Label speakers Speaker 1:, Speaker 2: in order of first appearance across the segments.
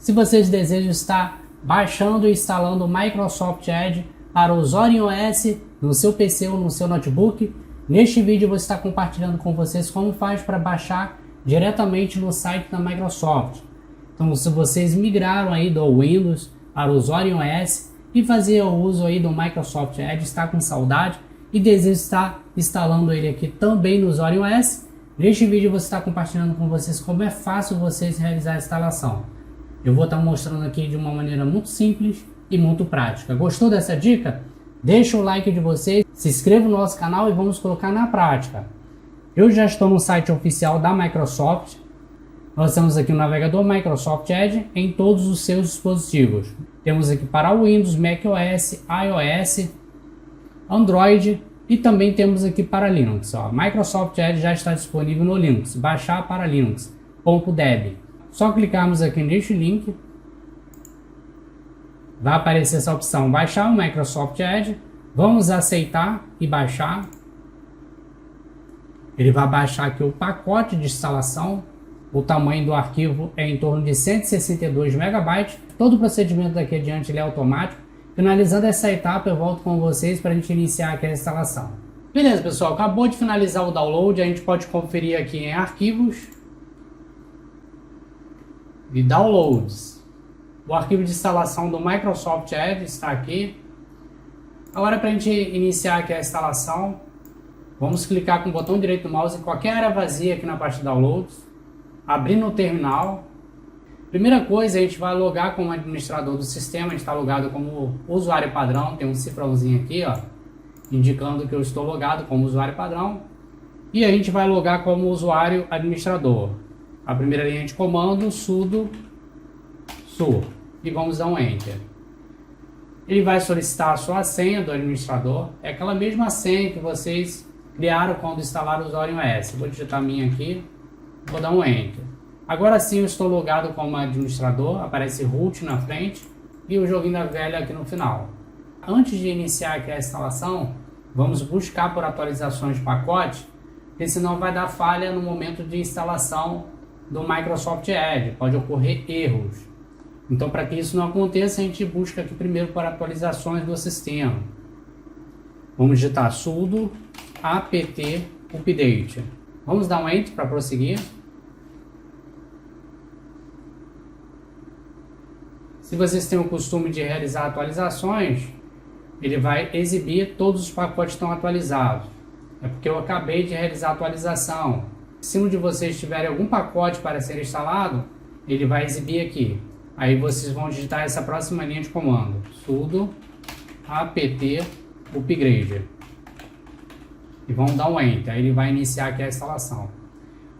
Speaker 1: Se vocês desejam estar baixando e instalando o Microsoft Edge para o OS no seu PC ou no seu notebook, neste vídeo eu vou estar compartilhando com vocês como faz para baixar diretamente no site da Microsoft. Então, se vocês migraram aí do Windows para o OS e fazer o uso aí do Microsoft Edge, está com saudade e deseja estar instalando ele aqui também no OS, neste vídeo eu vou estar compartilhando com vocês como é fácil vocês realizar a instalação. Eu vou estar mostrando aqui de uma maneira muito simples e muito prática. Gostou dessa dica? Deixa o like de vocês, se inscreva no nosso canal e vamos colocar na prática. Eu já estou no site oficial da Microsoft. Nós temos aqui o navegador Microsoft Edge em todos os seus dispositivos. Temos aqui para Windows, macOS, iOS, Android e também temos aqui para Linux. Microsoft Edge já está disponível no Linux. Baixar para Linux.deb. Só clicarmos aqui neste link. Vai aparecer essa opção, baixar o Microsoft Edge. Vamos aceitar e baixar. Ele vai baixar aqui o pacote de instalação. O tamanho do arquivo é em torno de 162 MB. Todo o procedimento daqui adiante ele é automático. Finalizando essa etapa, eu volto com vocês para a gente iniciar aqui a instalação. Beleza, pessoal, acabou de finalizar o download. A gente pode conferir aqui em arquivos e downloads. O arquivo de instalação do Microsoft Edge está aqui. Agora, para a gente iniciar aqui a instalação, vamos clicar com o botão direito do mouse em qualquer área vazia aqui na parte de downloads, abrindo o terminal. Primeira coisa, a gente vai logar como administrador do sistema. A gente está logado como usuário padrão, tem um cifrãozinho aqui, indicando que eu estou logado como usuário padrão. E a gente vai logar como usuário administrador. A primeira linha de comando, sudo sur, e vamos dar um enter. Ele vai solicitar a sua senha do administrador, é aquela mesma senha que vocês criaram quando instalaram o OS. Vou digitar a minha aqui, vou dar um enter. Agora sim eu estou logado como administrador, aparece root na frente e o joguinho da velha aqui no final. Antes de iniciar aqui a instalação, vamos buscar por atualizações de pacote, porque senão vai dar falha no momento de instalação do Microsoft Edge, pode ocorrer erros. Então, para que isso não aconteça, a gente busca aqui primeiro por atualizações do sistema. Vamos digitar sudo apt update. Vamos dar um enter para prosseguir. Se vocês têm o costume de realizar atualizações, ele vai exibir todos os pacotes que estão atualizados. É porque eu acabei de realizar a atualização. Se um de vocês tiverem algum pacote para ser instalado, ele vai exibir aqui. Aí vocês vão digitar essa próxima linha de comando, sudo apt upgrade, e vão dar um enter. Aí ele vai iniciar aqui a instalação.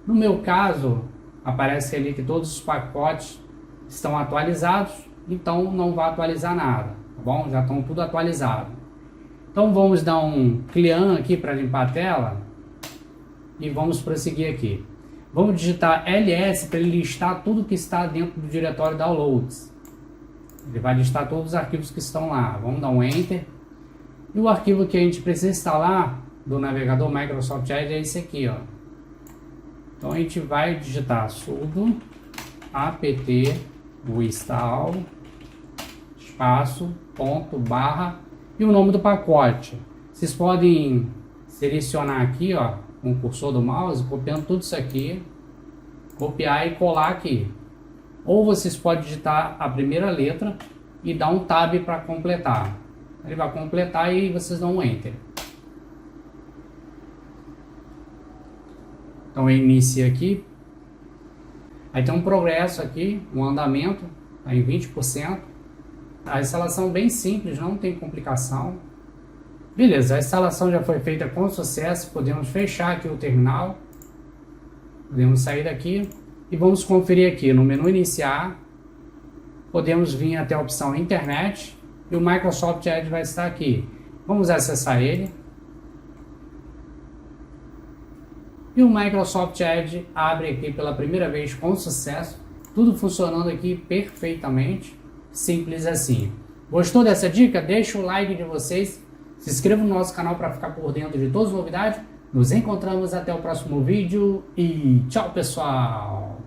Speaker 1: No meu caso, aparece ali que todos os pacotes estão atualizados, então não vai atualizar nada, tá bom? Já estão tudo atualizado. Então vamos dar um clear aqui para limpar a tela e vamos prosseguir aqui. Vamos digitar ls para ele listar tudo que está dentro do diretório downloads. Ele vai listar todos os arquivos que estão lá. Vamos dar um enter. E o arquivo que a gente precisa instalar do navegador Microsoft Edge é esse aqui, Então a gente vai digitar sudo apt install espaço ponto barra e o nome do pacote. Vocês podem selecionar aqui, com o cursor do mouse, copiando tudo isso aqui, copiar e colar aqui. Ou vocês podem digitar a primeira letra e dar um tab para completar. Ele vai completar e vocês dão um enter. Então ele inicia aqui. Aí tem um progresso aqui, um andamento, está em 20%. A instalação bem simples, não tem complicação. Beleza, a instalação já foi feita com sucesso. Podemos fechar aqui o terminal. Podemos sair daqui e vamos conferir aqui no menu iniciar. Podemos vir até a opção internet e o Microsoft Edge vai estar aqui. Vamos acessar ele. E o Microsoft Edge abre aqui pela primeira vez com sucesso. Tudo funcionando aqui perfeitamente. Simples assim. Gostou dessa dica? Deixa o like de vocês. Se inscreva no nosso canal para ficar por dentro de todas as novidades. Nos encontramos até o próximo vídeo e tchau, pessoal!